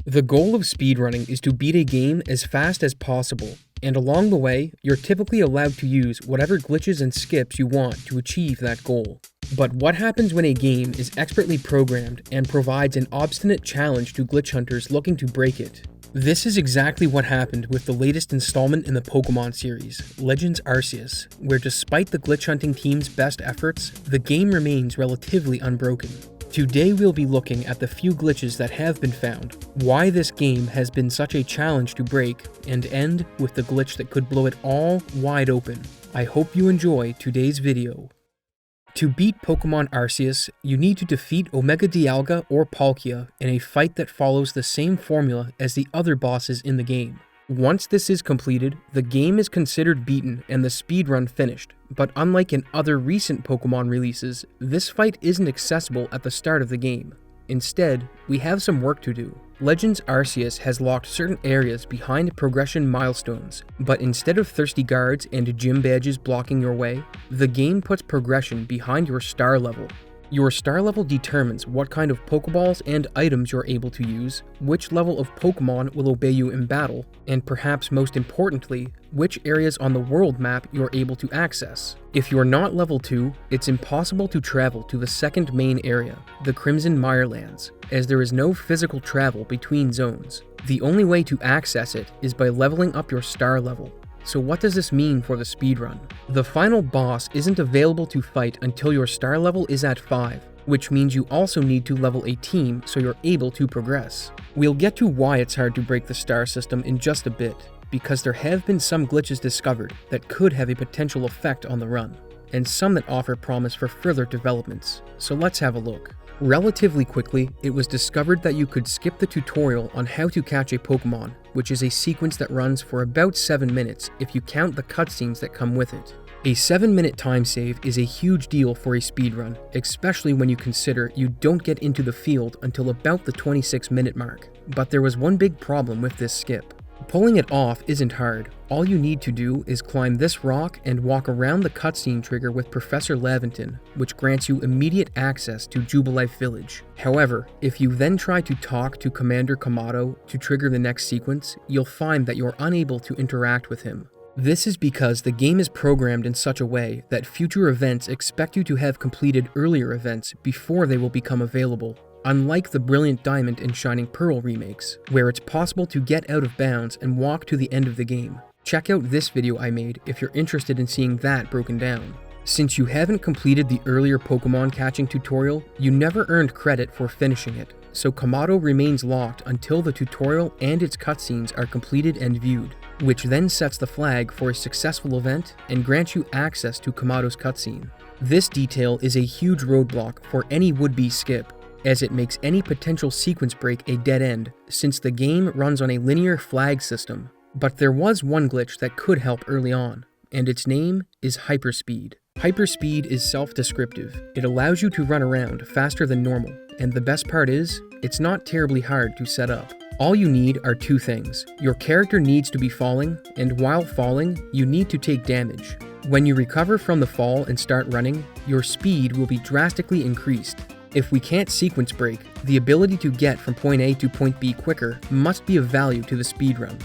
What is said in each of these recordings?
The goal of speedrunning is to beat a game as fast as possible, and along the way, you're typically allowed to use whatever glitches and skips you want to achieve that goal. But what happens when a game is expertly programmed and provides an obstinate challenge to glitch hunters looking to break it? This is exactly what happened with the latest installment in the Pokemon series, Legends Arceus, where despite the glitch hunting team's best efforts, the game remains relatively unbroken. Today we'll be looking at the few glitches that have been found, why this game has been such a challenge to break, and end with the glitch that could blow it all wide open. I hope you enjoy today's video. To beat Pokemon Arceus, you need to defeat Omega Dialga or Palkia in a fight that follows the same formula as the other bosses in the game. Once this is completed, the game is considered beaten and the speedrun finished, but unlike in other recent Pokemon releases, this fight isn't accessible at the start of the game. Instead, we have some work to do. Legends Arceus has locked certain areas behind progression milestones, but instead of thirsty guards and gym badges blocking your way, the game puts progression behind your star level. Your star level determines what kind of Pokeballs and items you're able to use, which level of Pokemon will obey you in battle, and perhaps most importantly, which areas on the world map you're able to access. If you're not level 2, it's impossible to travel to the second main area, the Crimson Mirelands, as there is no physical travel between zones. The only way to access it is by leveling up your star level. So what does this mean for the speedrun? The final boss isn't available to fight until your star level is at 5, which means you also need to level a team so you're able to progress. We'll get to why it's hard to break the star system in just a bit, because there have been some glitches discovered that could have a potential effect on the run, and some that offer promise for further developments. So let's have a look. Relatively quickly, it was discovered that you could skip the tutorial on how to catch a Pokemon, which is a sequence that runs for about 7 minutes if you count the cutscenes that come with it. A 7-minute time save is a huge deal for a speedrun, especially when you consider you don't get into the field until about the 26-minute mark. But there was one big problem with this skip. Pulling it off isn't hard. All you need to do is climb this rock and walk around the cutscene trigger with Professor Laventon, which grants you immediate access to Jubilife Village. However, if you then try to talk to Commander Kamado to trigger the next sequence, you'll find that you're unable to interact with him. This is because the game is programmed in such a way that future events expect you to have completed earlier events before they will become available. Unlike the Brilliant Diamond and Shining Pearl remakes, where it's possible to get out of bounds and walk to the end of the game. Check out this video I made if you're interested in seeing that broken down. Since you haven't completed the earlier Pokemon catching tutorial, you never earned credit for finishing it, so Kamado remains locked until the tutorial and its cutscenes are completed and viewed, which then sets the flag for a successful event and grants you access to Kamado's cutscene. This detail is a huge roadblock for any would-be skip, as it makes any potential sequence break a dead end, since the game runs on a linear flag system. But there was one glitch that could help early on, and its name is Hyperspeed. Hyperspeed is self-descriptive. It allows you to run around faster than normal, and the best part is, it's not terribly hard to set up. All you need are two things. Your character needs to be falling, and while falling, you need to take damage. When you recover from the fall and start running, your speed will be drastically increased. If we can't sequence break, the ability to get from point A to point B quicker must be of value to the speedrun.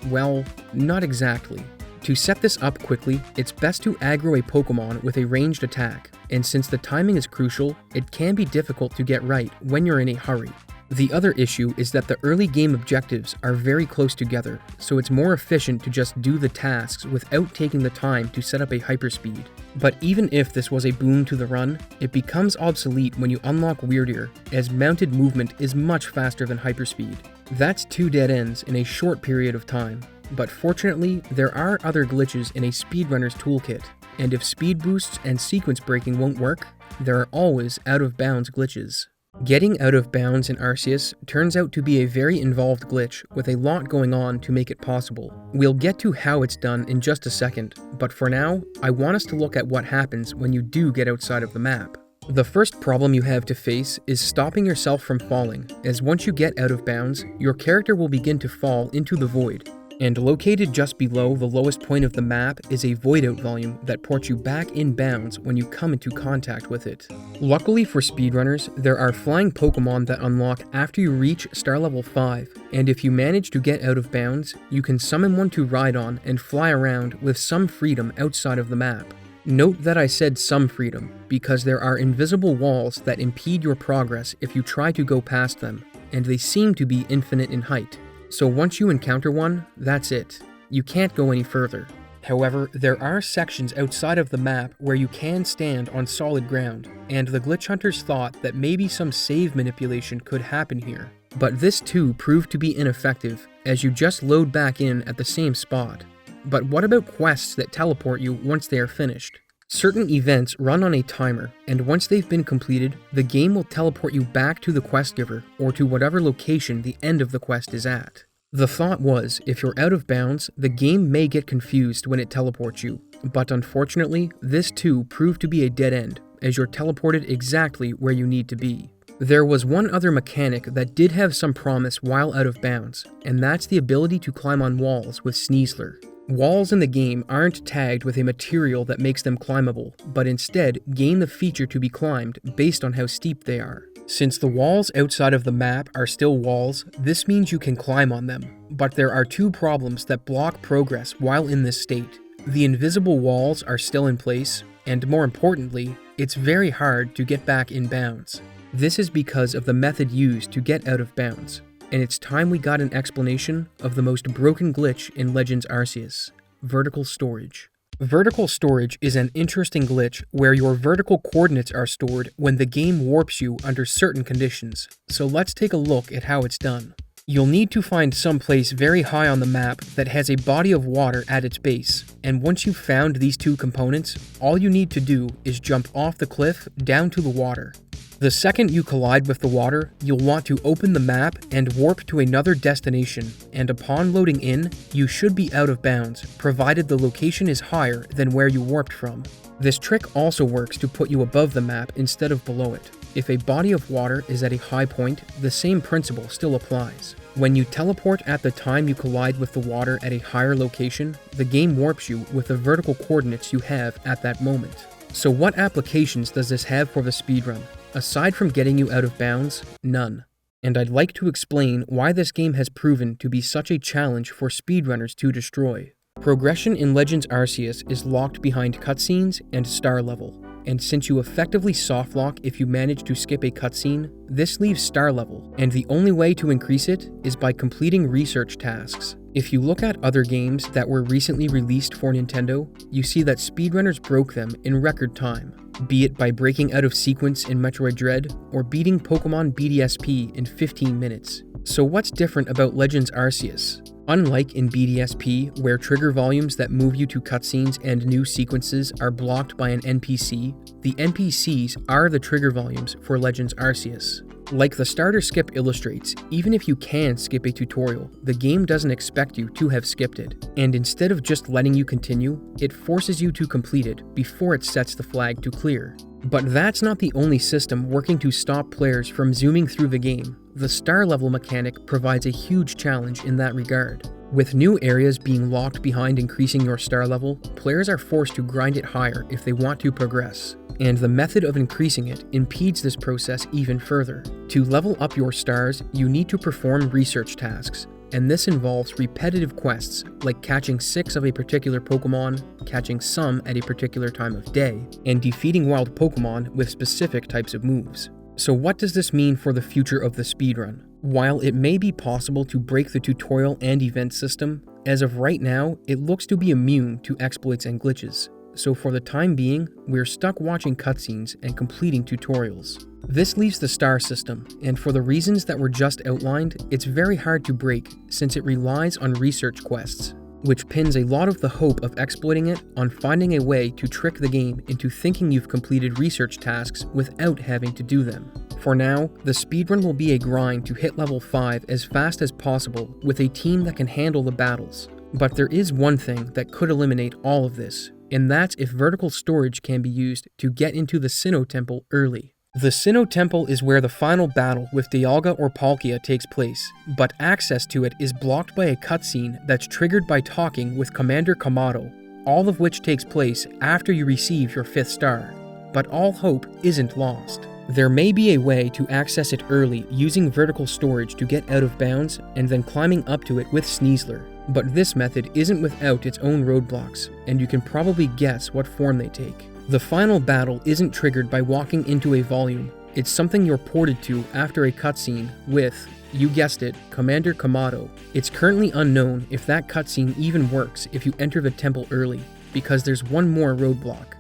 Well, not exactly. To set this up quickly, it's best to aggro a Pokemon with a ranged attack, and since the timing is crucial, it can be difficult to get right when you're in a hurry. The other issue is that the early game objectives are very close together, so it's more efficient to just do the tasks without taking the time to set up a hyperspeed. But even if this was a boon to the run, it becomes obsolete when you unlock Weirdier, as mounted movement is much faster than hyperspeed. That's 2 dead ends in a short period of time. But fortunately, there are other glitches in a speedrunner's toolkit, and if speed boosts and sequence breaking won't work, there are always out-of-bounds glitches. Getting out of bounds in Arceus turns out to be a very involved glitch with a lot going on to make it possible. We'll get to how it's done in just a second, but for now, I want us to look at what happens when you do get outside of the map. The first problem you have to face is stopping yourself from falling, as once you get out of bounds, your character will begin to fall into the void. And located just below the lowest point of the map is a void-out volume that ports you back in bounds when you come into contact with it. Luckily for speedrunners, there are flying Pokemon that unlock after you reach star level 5, and if you manage to get out of bounds, you can summon one to ride on and fly around with some freedom outside of the map. Note that I said some freedom, because there are invisible walls that impede your progress if you try to go past them, and they seem to be infinite in height. So once you encounter one, that's it. You can't go any further. However, there are sections outside of the map where you can stand on solid ground, and the glitch hunters thought that maybe some save manipulation could happen here. But this too proved to be ineffective, as you just load back in at the same spot. But what about quests that teleport you once they are finished? Certain events run on a timer, and once they've been completed, the game will teleport you back to the quest giver or to whatever location the end of the quest is at. The thought was, if you're out of bounds, the game may get confused when it teleports you, but unfortunately, this too proved to be a dead end, as you're teleported exactly where you need to be. There was one other mechanic that did have some promise while out of bounds, and that's the ability to climb on walls with Sneasler. Walls in the game aren't tagged with a material that makes them climbable, but instead gain the feature to be climbed based on how steep they are. Since the walls outside of the map are still walls, this means you can climb on them, but there are two problems that block progress while in this state. The invisible walls are still in place, and more importantly, it's very hard to get back in bounds. This is because of the method used to get out of bounds. And it's time we got an explanation of the most broken glitch in Legends Arceus: vertical storage. Vertical storage is an interesting glitch where your vertical coordinates are stored when the game warps you under certain conditions, so let's take a look at how it's done. You'll need to find some place very high on the map that has a body of water at its base, and once you've found these two components, all you need to do is jump off the cliff down to the water. The second you collide with the water, you'll want to open the map and warp to another destination, and upon loading in, you should be out of bounds, provided the location is higher than where you warped from. This trick also works to put you above the map instead of below it. If a body of water is at a high point, the same principle still applies. When you teleport at the time you collide with the water at a higher location, the game warps you with the vertical coordinates you have at that moment. So what applications does this have for the speedrun? Aside from getting you out of bounds, none. And I'd like to explain why this game has proven to be such a challenge for speedrunners to destroy. Progression in Legends Arceus is locked behind cutscenes and star level, and since you effectively softlock if you manage to skip a cutscene, this leaves star level, and the only way to increase it is by completing research tasks. If you look at other games that were recently released for Nintendo, you see that speedrunners broke them in record time, be it by breaking out of sequence in Metroid Dread or beating Pokemon BDSP in 15 minutes. So what's different about Legends Arceus? Unlike in BDSP, where trigger volumes that move you to cutscenes and new sequences are blocked by an NPC, the NPCs are the trigger volumes for Legends Arceus. Like the starter skip illustrates, even if you can skip a tutorial, the game doesn't expect you to have skipped it, and instead of just letting you continue, it forces you to complete it before it sets the flag to clear. But that's not the only system working to stop players from zooming through the game. The star level mechanic provides a huge challenge in that regard. With new areas being locked behind increasing your star level, players are forced to grind it higher if they want to progress. And the method of increasing it impedes this process even further. To level up your stars, you need to perform research tasks, and this involves repetitive quests like catching 6 of a particular Pokemon, catching some at a particular time of day, and defeating wild Pokemon with specific types of moves. So what does this mean for the future of the speedrun? While it may be possible to break the tutorial and event system, as of right now, it looks to be immune to exploits and glitches. So for the time being, we're stuck watching cutscenes and completing tutorials. This leaves the star system, and for the reasons that were just outlined, it's very hard to break since it relies on research quests, which pins a lot of the hope of exploiting it on finding a way to trick the game into thinking you've completed research tasks without having to do them. For now, the speedrun will be a grind to hit level 5 as fast as possible with a team that can handle the battles. But there is one thing that could eliminate all of this, and that's if vertical storage can be used to get into the Sinnoh temple early. The Sinnoh Temple is where the final battle with Dialga or Palkia takes place, but access to it is blocked by a cutscene that's triggered by talking with Commander Kamado, all of which takes place after you receive your 5th star. But all hope isn't lost. There may be a way to access it early using vertical storage to get out of bounds and then climbing up to it with Sneasler, but this method isn't without its own roadblocks, and you can probably guess what form they take. The final battle isn't triggered by walking into a volume, it's something you're ported to after a cutscene with, you guessed it, Commander Kamado. It's currently unknown if that cutscene even works if you enter the temple early, because there's one more roadblock: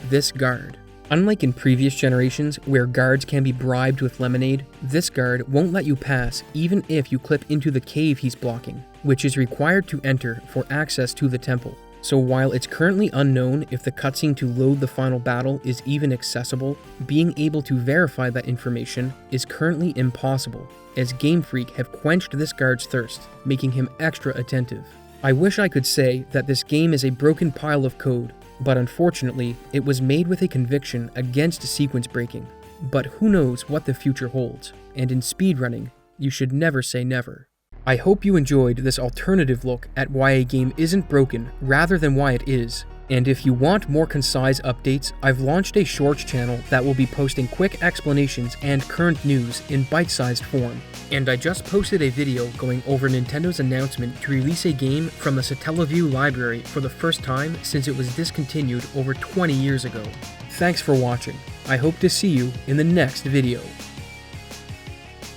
this guard. Unlike in previous generations where guards can be bribed with lemonade, this guard won't let you pass even if you clip into the cave he's blocking, which is required to enter for access to the temple. So while it's currently unknown if the cutscene to load the final battle is even accessible, being able to verify that information is currently impossible, as Game Freak have quenched this guard's thirst, making him extra attentive. I wish I could say that this game is a broken pile of code, but unfortunately, it was made with a conviction against sequence breaking. But who knows what the future holds, and in speedrunning, you should never say never. I hope you enjoyed this alternative look at why a game isn't broken rather than why it is. And if you want more concise updates, I've launched a Shorts channel that will be posting quick explanations and current news in bite-sized form. And I just posted a video going over Nintendo's announcement to release a game from the Satellaview library for the first time since it was discontinued over 20 years ago. Thanks for watching. I hope to see you in the next video.